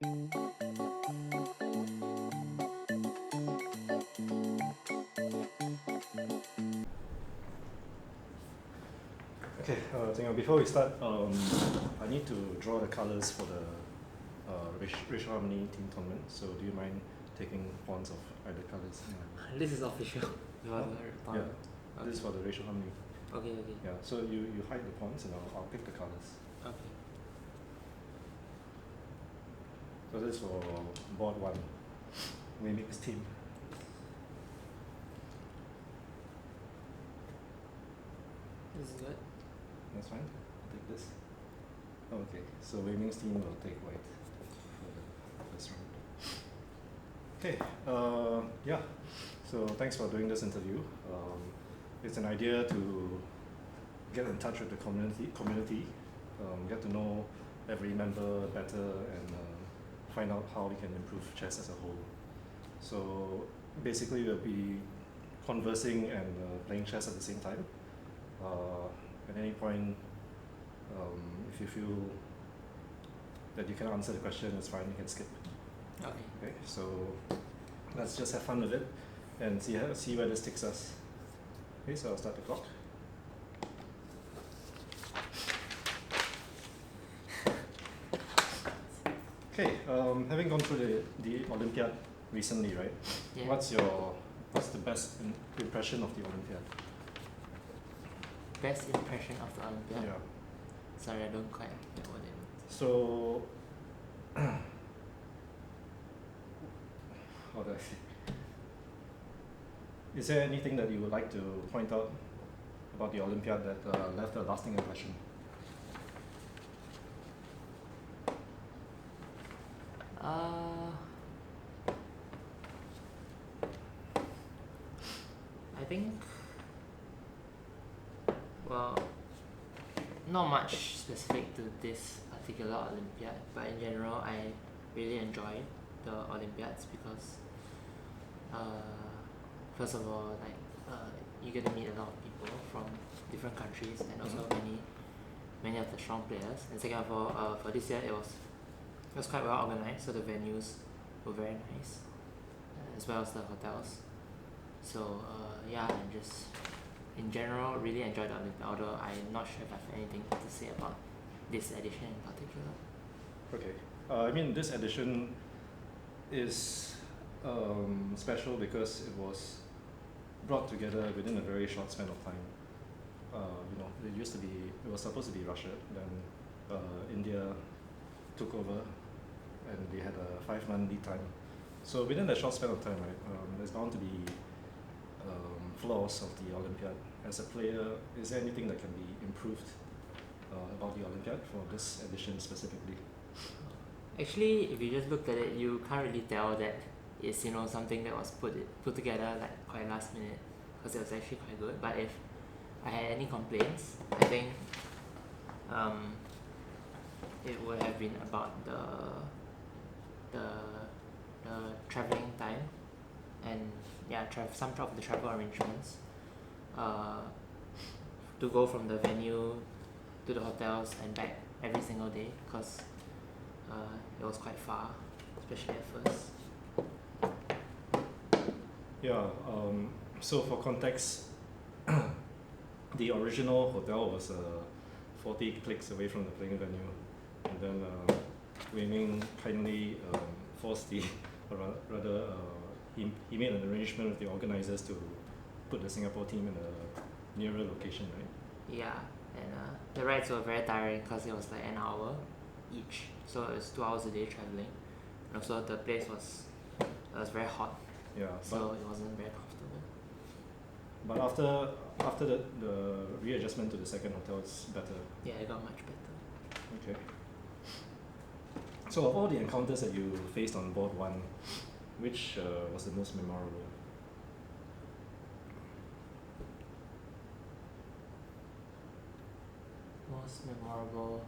Okay, Jingyao, before we start, I need to draw the colors for the racial harmony team tournament. So, do you mind taking pawns of either colors? This is official. Yeah, this is for the racial harmony. Okay. Yeah, so you hide the pawns and I'll pick the colors. Okay. So this is for board one, Mimic's team. This is good. That's fine. I'll take this. Okay, so Wei-Ming's team will take white for the first round. Okay, yeah. So thanks for doing this interview. It's an idea to get in touch with the community, get to know every member better, and find out how we can improve chess as a whole. So basically, we'll be conversing and playing chess at the same time. At any point, if you feel that you can answer the question, it's fine, you can skip. Okay, so let's just have fun with it and see where this takes us. Okay, so I'll start the clock. Okay, having gone through the Olympiad recently, right? Yeah. What's the best impression of the Olympiad? Best impression of the Olympia? Yeah. Sorry, I don't quite get what it means. So, how do I say? Is there anything that you would like to point out about the Olympiad that left a lasting impression? I think, well, not much specific to this particular Olympiad, but in general, I really enjoy the Olympiads because, first of all, you get to meet a lot of people from different countries and also many of the strong players. And second of all, for this year, it was quite well organized, so the venues were very nice, as well as the hotels. So yeah, and just in general really enjoyed the Olympia, although I'm not sure if I have anything to say about this edition in particular. Okay, I mean this edition is special because it was brought together within a very short span of time. It was supposed to be Russia, then India took over and they had a 5-month lead time. So within that short span of time, right, there's bound to be flaws of the Olympiad. As a player, is there anything that can be improved about the Olympiad for this edition specifically? Actually, if you just looked at it, you can't really tell that it's something that was put together like quite last minute, because it was actually quite good. But if I had any complaints, I think it would have been about the traveling time and some of the travel arrangements to go from the venue to the hotels and back every single day, because it was quite far, especially at first. Yeah, so for context, the original hotel was 40 clicks away from the playing venue, and then Wei-Ming kindly forced he made an arrangement with the organizers to put the Singapore team in a nearer location, right? Yeah, and the rides were very tiring because it was like an hour each, so it was 2 hours a day traveling, and also the place was very hot. Yeah, so it wasn't very comfortable. But after the readjustment to the second hotel, it's better. Yeah, it got much better. Okay. So of all the encounters that you faced on board one, which was the most memorable? Most memorable.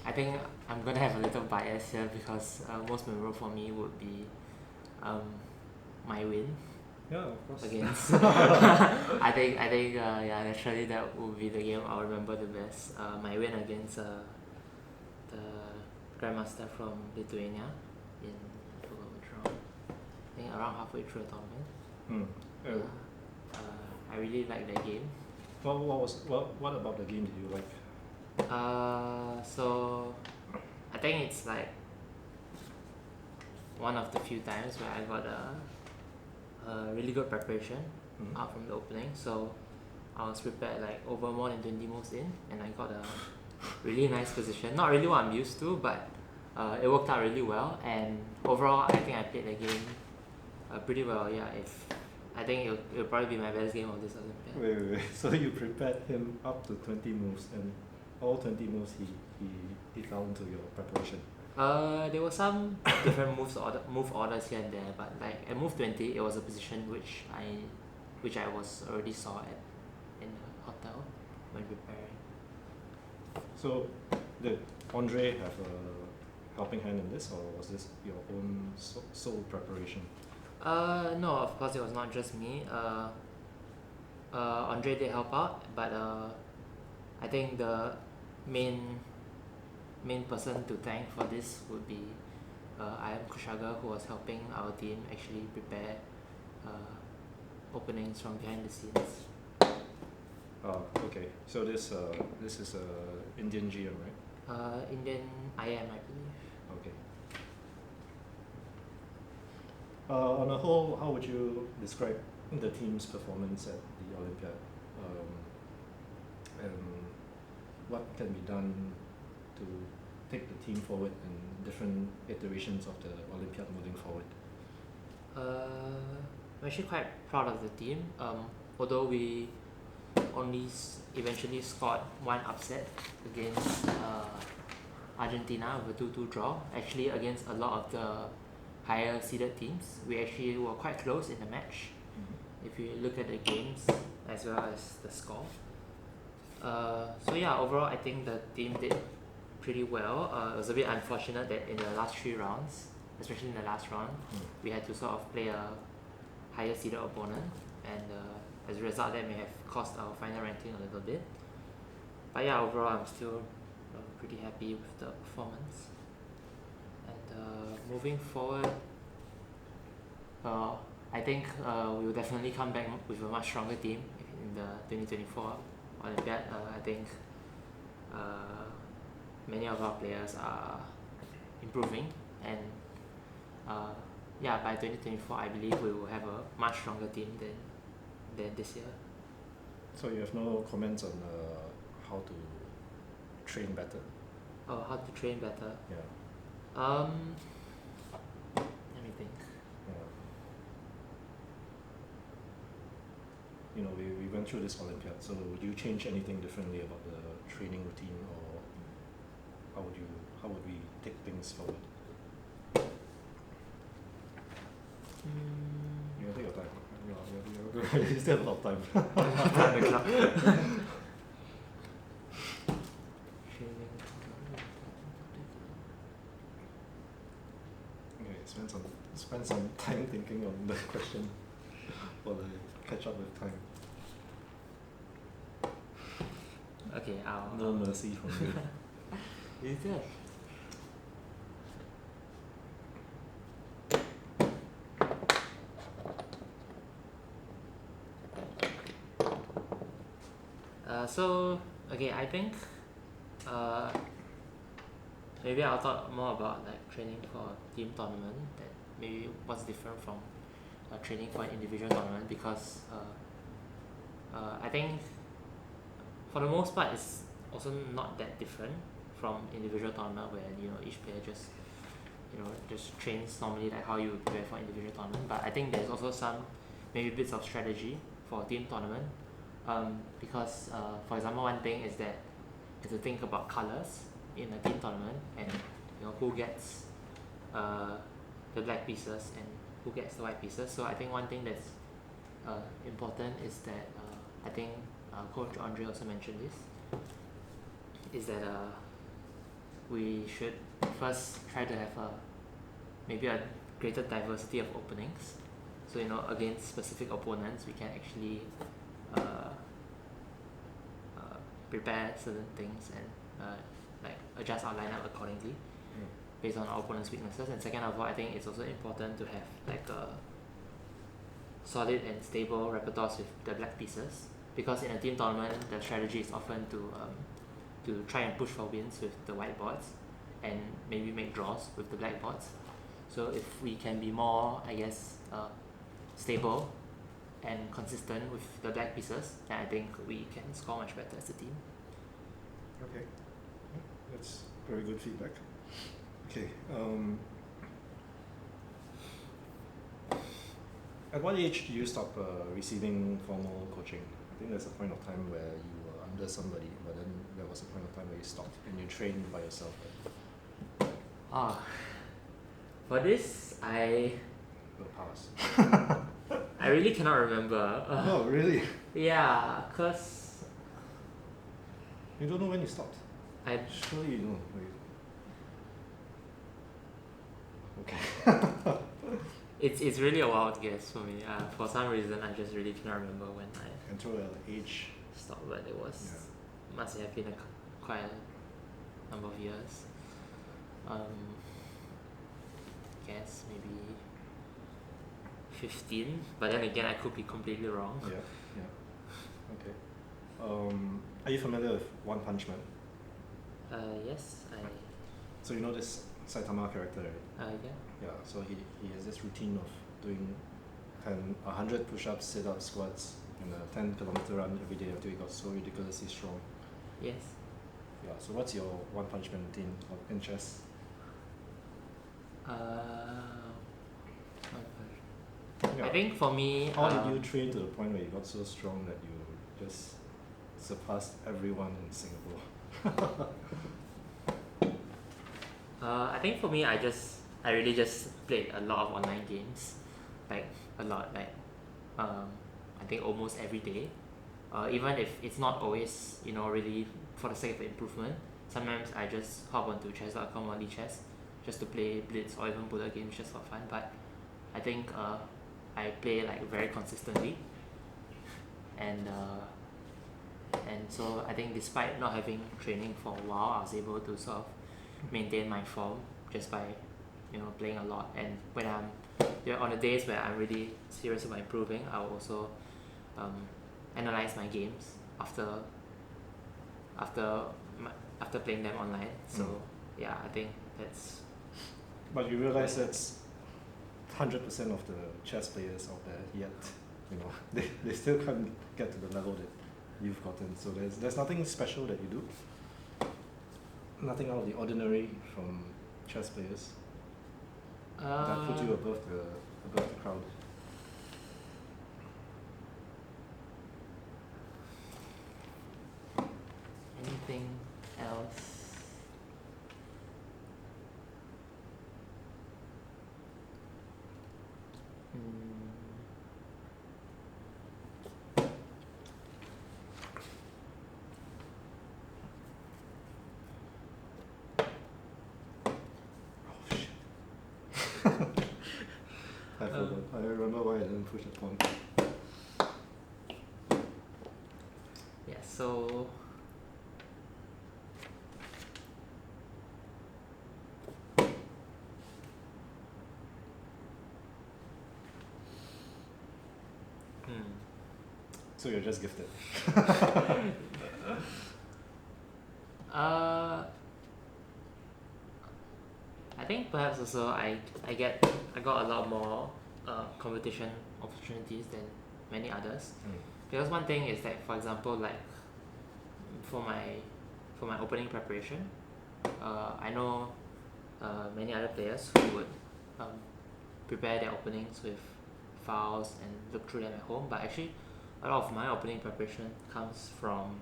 I think I'm gonna have a little bias here because most memorable for me would be my win. Yeah, of course. Against. I think naturally that would be the game I'll remember the best. My win against the grandmaster from Lithuania in, I forgot which round. I think around halfway through the tournament. I really like that game. What about the game did you like? So I think it's like one of the few times where I got a really good preparation out from the opening. So I was prepared like over more than 20 moves in, and I got a really nice position. Not really what I'm used to, but it worked out really well. And overall, I think I played the game pretty well. Yeah, I think it'll probably be my best game of this Olympia. Wait. So you prepared him up to 20 moves, and all 20 moves he fell into your preparation. There were some different move orders here and there, but like at move 20, it was a position which I was already saw in the hotel when preparing. So did Andre have a helping hand in this, or was this your own sole preparation? No, of course it was not just me. Andre did help out, but I think the main person to thank for this would be I am Kushaga, who was helping our team actually prepare openings from behind the scenes. Okay. So this is Indian GM, right? Indian IM, I believe. Okay. On a whole, how would you describe the team's performance at the Olympia? And what can be done to take the team forward in different iterations of the Olympiad moving forward? I'm actually quite proud of the team. Although we only eventually scored one upset against Argentina with a 2-2 draw. Actually, against a lot of the higher seeded teams, we actually were quite close in the match. If you look at the games as well as the score. So yeah, overall I think the team did pretty well. It was a bit unfortunate that in the last 3 rounds, especially in the last round, we had to sort of play a higher seeded opponent, and as a result that may have cost our final ranking a little bit. But yeah, overall I'm still pretty happy with the performance. And moving forward, I think we will definitely come back with a much stronger team in the 2024 Olympiad. I think many of our players are improving, and yeah, by 2024 I believe we will have a much stronger team than this year. So you have no comments on how to train better? Oh, how to train better? Yeah. Let me think. You know, we went through this Olympiad, so would you change anything differently about the training routine, or how would we take things forward? You take your time. You still have a lot of time. Time the clock. Okay, spend some time thinking on the question while I catch up with time. Okay, No mercy from you. Is there? So okay, I think maybe I'll talk more about like training for a team tournament, that maybe what's different from training for an individual tournament, because I think for the most part it's also not that different from individual tournament, where each player just trains normally like how you would prepare for individual tournament. But I think there's also some maybe bits of strategy for a team tournament, because for example, one thing is that you have to think about colors in a team tournament, and who gets the black pieces and who gets the white pieces. So I think one thing that's important is that I think Coach Andre also mentioned this, is that we should first try to have maybe a greater diversity of openings. So against specific opponents we can actually prepare certain things and like adjust our lineup accordingly Mm. based on our opponent's weaknesses. And second of all, I think it's also important to have like a solid and stable repertoires with the black pieces, because in a team tournament the strategy is often to try and push for wins with the white boards and maybe make draws with the black boards. So if we can be more, I guess, stable and consistent with the black pieces, then I think we can score much better as a team. Okay, yeah, that's very good feedback. Okay, at what age do you stop receiving formal coaching? I think there's a point of time where you were under somebody, but then there was a point of time where you stopped and you trained by yourself. For this, I Will pass. really cannot remember. Oh, really? Yeah, cause You don't know when you stopped? I Surely you know. Okay. it's really a wild guess for me. For some reason, I just really cannot remember when I Until an age. stopped, but it was must have been quite a number of years. Guess maybe 15, but then again I could be completely wrong. Yeah, yeah. Okay. Are you familiar with One Punch Man? Yes, So you know this Saitama character, right? yeah. Yeah, so he has this routine of doing 100 push-ups, sit-ups, squats, and a 10-kilometer run every day until he got so ridiculously strong. Yes. Yeah, so what's your One Punch Man routine in chess? I think for me, How did you train to the point where you got so strong that you just surpassed everyone in Singapore? I think for me, I really just played a lot of online games, like a lot, like I think almost every day. Even if it's not always, really for the sake of improvement. Sometimes I just hop onto chess.com or Chess just to play Blitz or even Buddha games just for fun. But I think I play like very consistently, and so I think despite not having training for a while, I was able to sort of maintain my form just by playing a lot. And when I'm on the days where I'm really serious about improving, I'll also analyze my games after playing them online. So yeah, I think that's. But you realize that's 100% of the chess players out there yet. They still can't get to the level that you've gotten. So there's nothing special that you do. Nothing out of the ordinary from chess players that put you above the crowd. Anything else? Oh shit. I forgot. I remember why I didn't push the pawn. Yeah, so So you're just gifted. I think perhaps also I got a lot more competition opportunities than many others. Because one thing is that, for example, like for my opening preparation, I know many other players who would prepare their openings with files and look through them at home, but actually a lot of my opening preparation comes from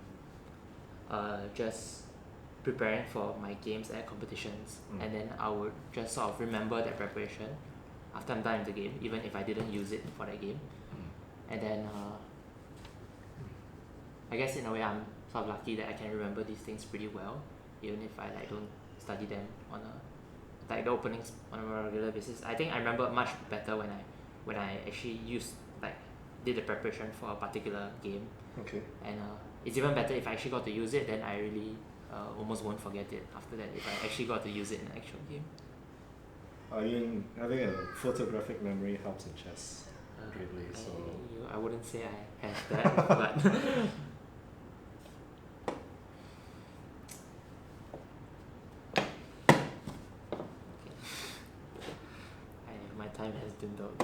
just preparing for my games at competitions, and then I would just sort of remember that preparation after I'm done with the game, even if I didn't use it for that game. And then I guess in a way I'm sort of lucky that I can remember these things pretty well, even if I don't study them on the openings on a regular basis. I think I remember much better when I actually did the preparation for a particular game. Okay. And it's even better if I actually got to use it, then I really almost won't forget it after that if I actually got to use it in an actual game. I mean, having a photographic memory helps in chess greatly. So I wouldn't say I have that, but my time has dwindled.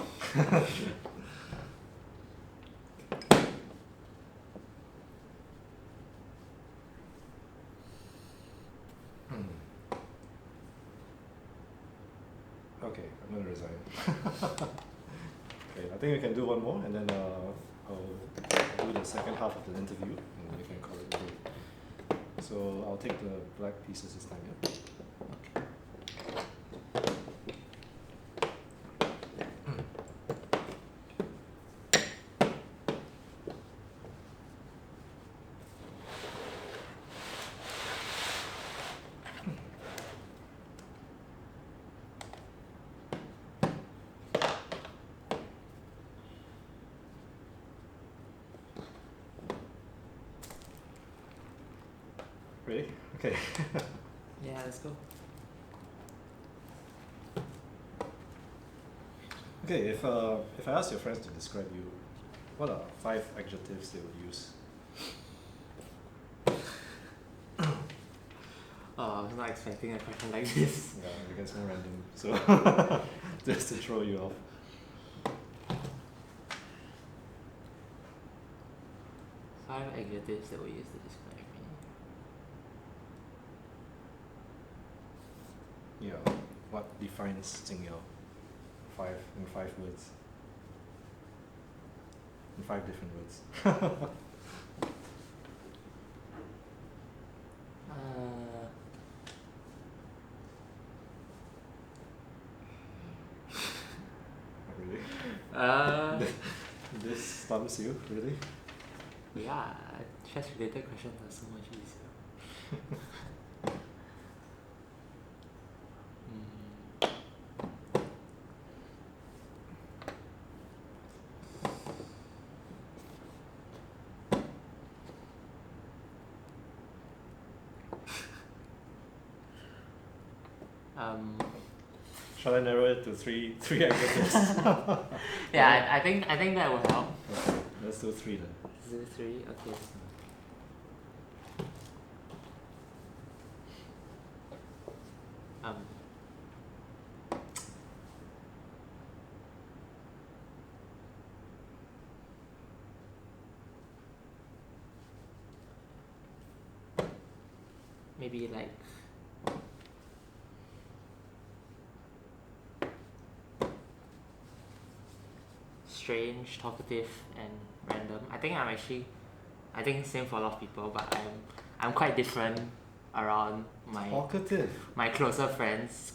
Okay, I'm gonna resign. Okay, I think we can do one more, and then I'll do the second half of the interview, and we can call it a day. So I'll take the black pieces this time, yeah? Ready? Okay. Yeah, let's go. Okay, if I ask your friends to describe you, what are 5 adjectives they would use? Oh, I was not expecting a question like this. Yeah, because it's more random. So just to throw you off. 5 adjectives that we use to describe me. Yeah. What defines Jingyao? 5 in 5 words. In 5 different words. Really? This stumps you, really? Yeah, chess related questions are so much easier. Shall I narrow it to three adjectives? Yeah, I think that will help. Okay, let's do 3 then. Is it 3? Okay. Maybe like strange, talkative, and random. I think same for a lot of people, but I'm quite different around Talkative. my closer friends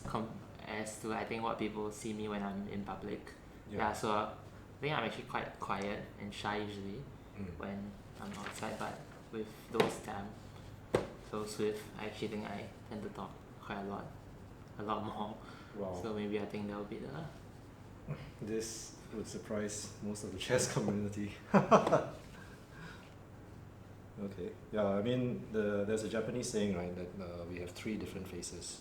as to I think what people see me when I'm in public. Yeah, so I think I'm actually quite quiet and shy usually when I'm outside, but with those that I'm close with, I actually think I tend to talk quite a lot more. Wow. So maybe I think that would be the. This would surprise most of the chess community. Okay. Yeah, I mean, there's a Japanese saying, right, that we have 3 different faces.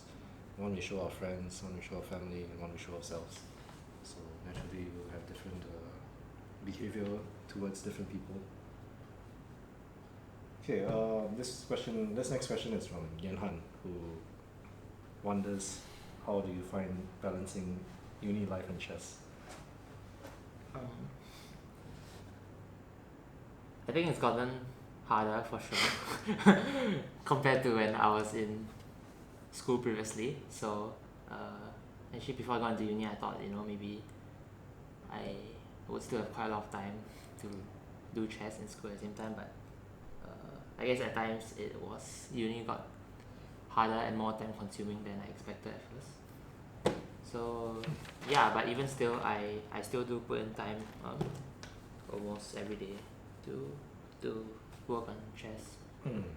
One we show our friends, one we show our family, and one we show ourselves. So naturally, we'll have different behavior towards different people. Okay. This next question is from Yan Han, who wonders, how do you find balancing uni life and chess? I think it's gotten harder for sure compared to when I was in school previously. So actually before I got into uni, I thought maybe I would still have quite a lot of time to do chess in school at the same time, but I guess at times uni got harder and more time consuming than I expected at first. So yeah, but even still I still do put in time almost every day to work on chess.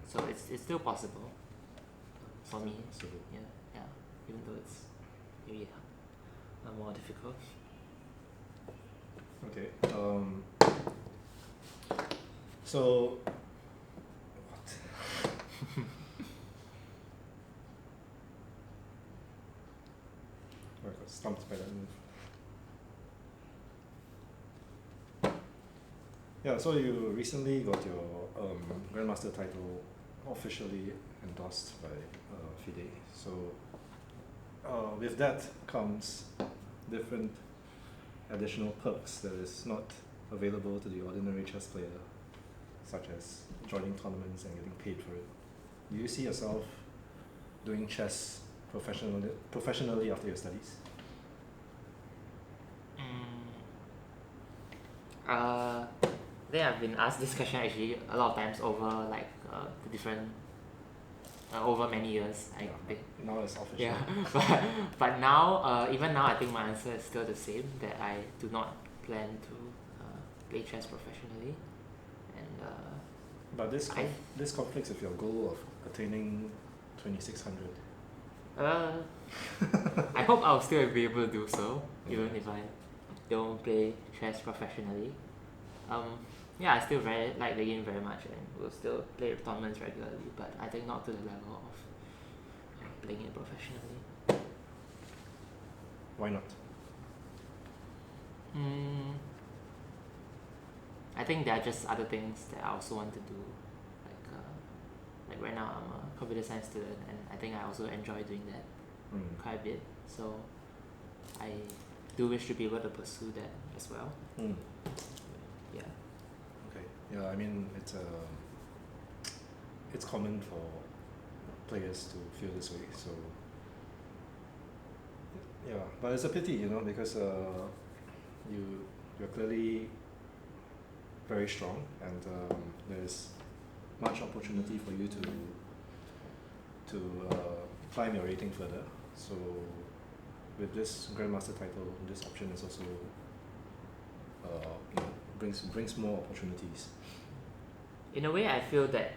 So it's still possible for me. Yeah, even though it's maybe more difficult. Okay. So what? I got stumped by that move. Yeah, so you recently got your Grandmaster title officially endorsed by FIDE. So with that comes different additional perks that is not available to the ordinary chess player, such as joining tournaments and getting paid for it. Do you see yourself doing chess professionally after your studies? I think I've been asked this question actually a lot of times over like the different over many years. I think. Now it's official. Yeah, but now even now I think my answer is still the same, that I do not plan to play chess professionally, and But this conflicts with your goal of attaining 2600. I hope I'll still be able to do so even if I don't play chess professionally. Yeah, I still like the game very much and will still play tournaments regularly, but I think not to the level of playing it professionally. Why not? I think there are just other things that I also want to do. Like right now I'm a computer science student and I think I also enjoy doing that quite a bit. So I do wish to be able to pursue that as well. Yeah. Okay. Yeah, I mean it's common for players to feel this way. So yeah, but it's a pity, because you're clearly very strong and there's much opportunity for you to climb your rating further. So with this Grandmaster title, this option is also brings more opportunities. In a way, I feel that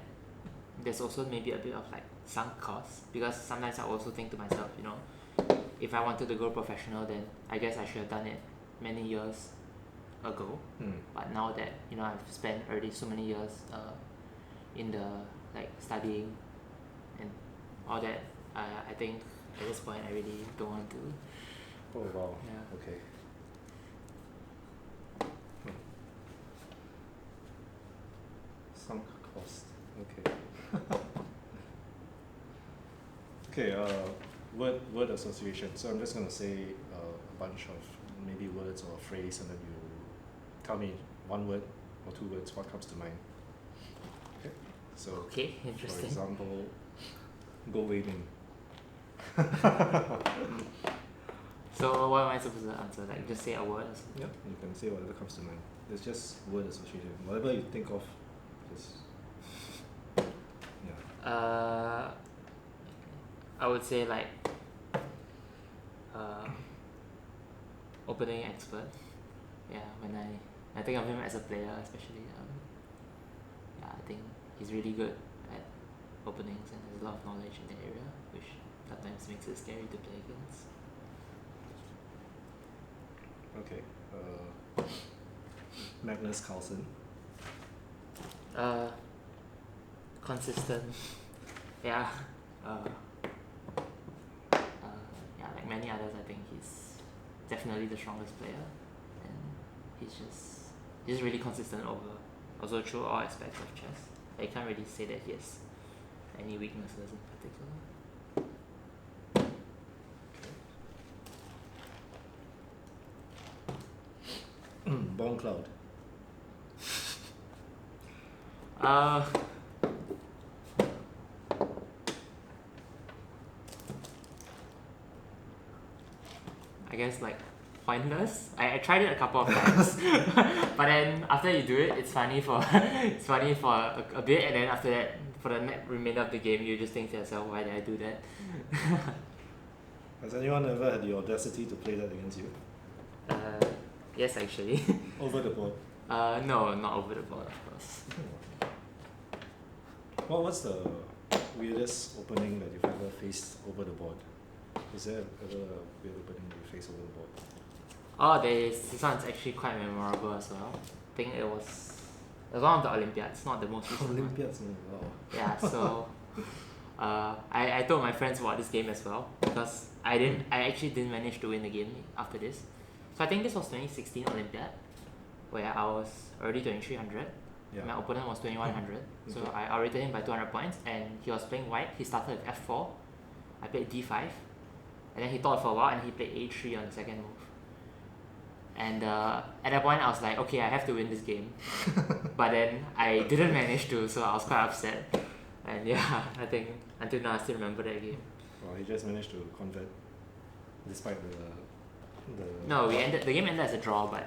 there's also maybe a bit of like sunk costs, because sometimes I also think to myself, if I wanted to go professional, then I guess I should have done it many years ago. But now that I've spent already so many years in the studying and all that, I think at this point I really don't want to. Oh wow. Yeah. Okay. Sunk cost. Okay. Okay. Word association. So I'm just gonna say a bunch of maybe words or a phrase, and then you tell me one word or two words what comes to mind. Okay. So. Okay. Interesting. For example, go waving. So what am I supposed to answer? Like just say a word or something? Yeah, you can say whatever comes to mind. It's just word association. Whatever you think of, just yeah. I would say opening expert. Yeah, when I think of him as a player, especially. Yeah, I think he's really good at openings and has a lot of knowledge in the area, which sometimes makes it scary to play against. Okay. Magnus Carlsen. Consistent. Yeah. Yeah, like many others, I think he's definitely the strongest player, and he's just really consistent also through all aspects of chess. I can't really say that he has any weaknesses in particular. Bon Cloud. I guess pointless. I tried it a couple of times, but then after you do it, it's funny for a bit, and then after that, for the remainder of the game, you just think to yourself, why did I do that? Has anyone ever had the audacity to play that against you? Yes, actually. Over the board? No, not over the board, of course. What's the weirdest opening that you've ever faced over the board? Is there ever a weird opening that you faced over the board? Oh, this one's actually quite memorable as well. I think it was one of the Olympiads, not the most recent one. Olympiads, wow. Yeah, so I told my friends about this game as well because I actually didn't manage to win the game after this. So I think this was 2016 Olympiad where I was already 2300. Yeah. My opponent was 2100. So Okay. I outrated him by 200 points and he was playing white. He started with f4. I played d5 and then he thought for a while and he played a3 on the second move. And at that point I was like, okay, I have to win this game. But then I didn't manage to, so I was quite upset. And yeah, I think until now I still remember that game. Well, he just managed to convert despite the No, the game ended as a draw, but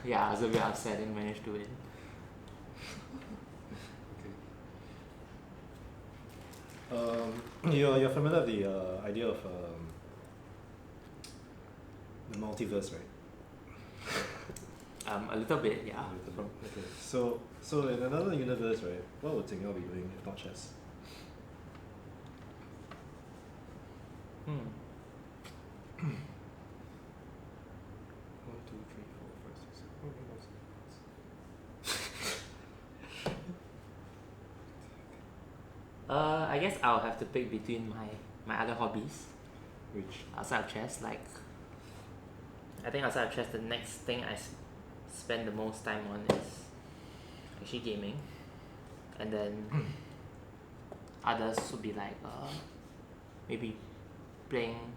yeah, I was a bit upset I didn't manage to win. Okay. You're familiar with the idea of the multiverse, right? A little bit, yeah. A little bit. Okay. So in another universe, right? What would Jingyao be doing if not chess? Hmm. 1, 2, 3, 4, 5, 6, 7. I guess I'll have to pick between my other hobbies Which? outside of chess. Like, I think outside of chess, the next thing I spend the most time on is actually gaming, and then others would be like maybe playing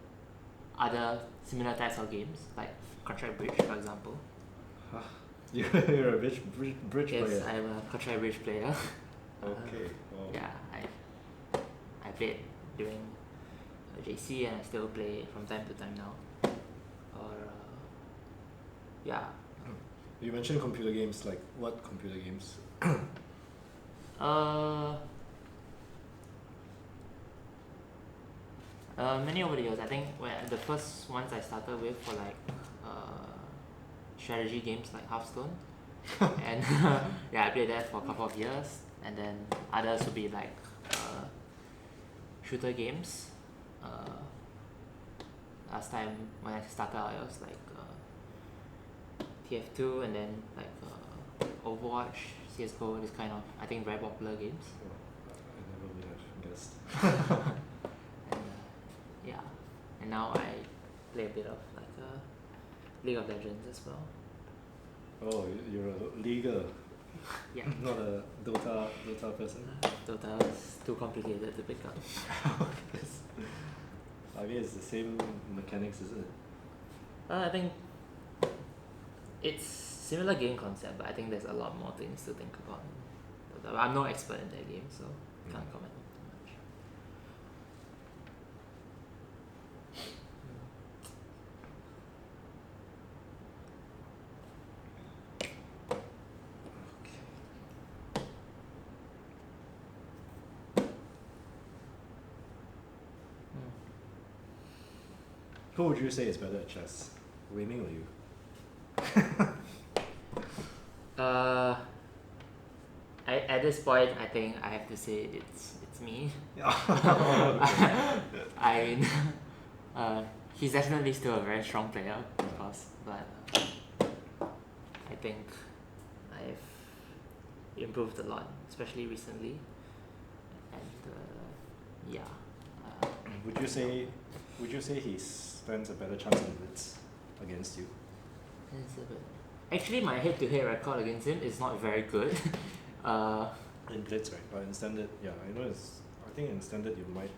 other similar types of games, like contract bridge, for example. You're a bridge Yes, player. I'm a contract bridge player. Okay. Wow. Yeah, I played during JC and I still play from time to time now. Or yeah. You mentioned computer games. Like what computer games? Many over the years. I think when the first ones I started with were like strategy games like Hearthstone, and yeah, I played that for a couple of years, and then others would be like shooter games. Last time when I started out, it was like TF2, and then like Overwatch, CS:GO, this kind of I think very popular games. I never would have guessed. And yeah, and now I play a bit of like League of Legends as well. Oh, you're a leaguer, Yeah. not a Dota person. Dota is too complicated to pick up. Yes. I mean, it's the same mechanics, isn't it? I think it's similar game concept, but I think there's a lot more things to think about. Dota. I'm no expert in that game, so can't comment too much. Who would you say is better at chess, Wei Ming or you? At this point, I think I have to say it's me. Okay. I mean, he's definitely still a very strong player, of course, but I think I've improved a lot, especially recently, and yeah. Would you say he stands a better chance in Blitz against you? Actually, my head-to-head record against him is not very good. In Blitz, right? But in Standard, yeah, I think in Standard you might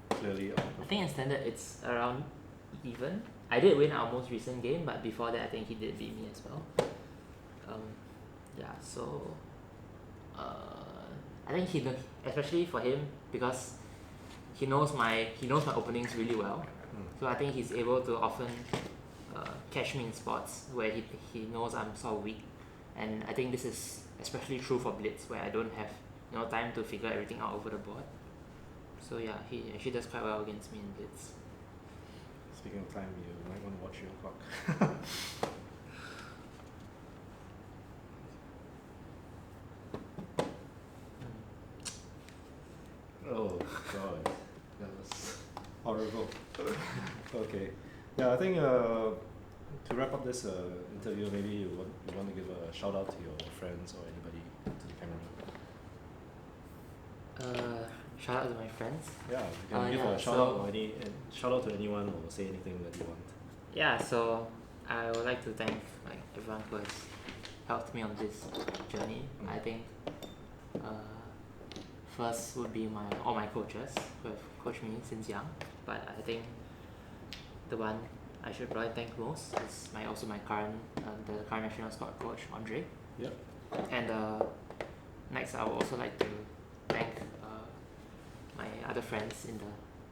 clearly outperform. I think in Standard it's around even. I did win our most recent game, but before that I think he did beat me as well. Yeah, so I think especially for him, because he knows my openings really well. So I think he's able to often catch me in spots where he knows I'm sort of weak, and I think this is especially true for Blitz, where I don't have time to figure everything out over the board. So yeah, he actually does quite well against me in Blitz. Speaking of time, you might want to watch your clock. Oh god, that was horrible. Okay, yeah, I think to wrap up this interview, maybe you want to give a shout out to your friends or anybody to the camera. Shout out to my friends. Yeah, you can give yeah, a shout out or shout out to anyone or say anything that you want. Yeah, so I would like to thank like everyone who has helped me on this journey. I think first would be all my coaches who have coached me since young. But I think the one I should probably thank most is my current national squad coach Andre. Yep. And next I would also like to thank my other friends in the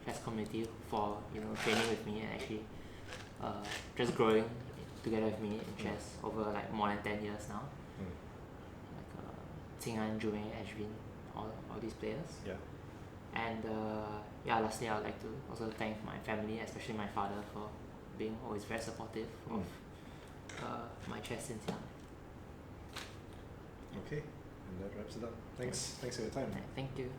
chess community for training with me and actually just growing together with me in chess over like more than 10 years now. Like Qing'an, Jumei, Ashwin, all these players. Yeah. And lastly I would like to also thank my family, especially my father, for being always very supportive of my chess since young. Okay, and that wraps it up. Thanks for your time. Thank you.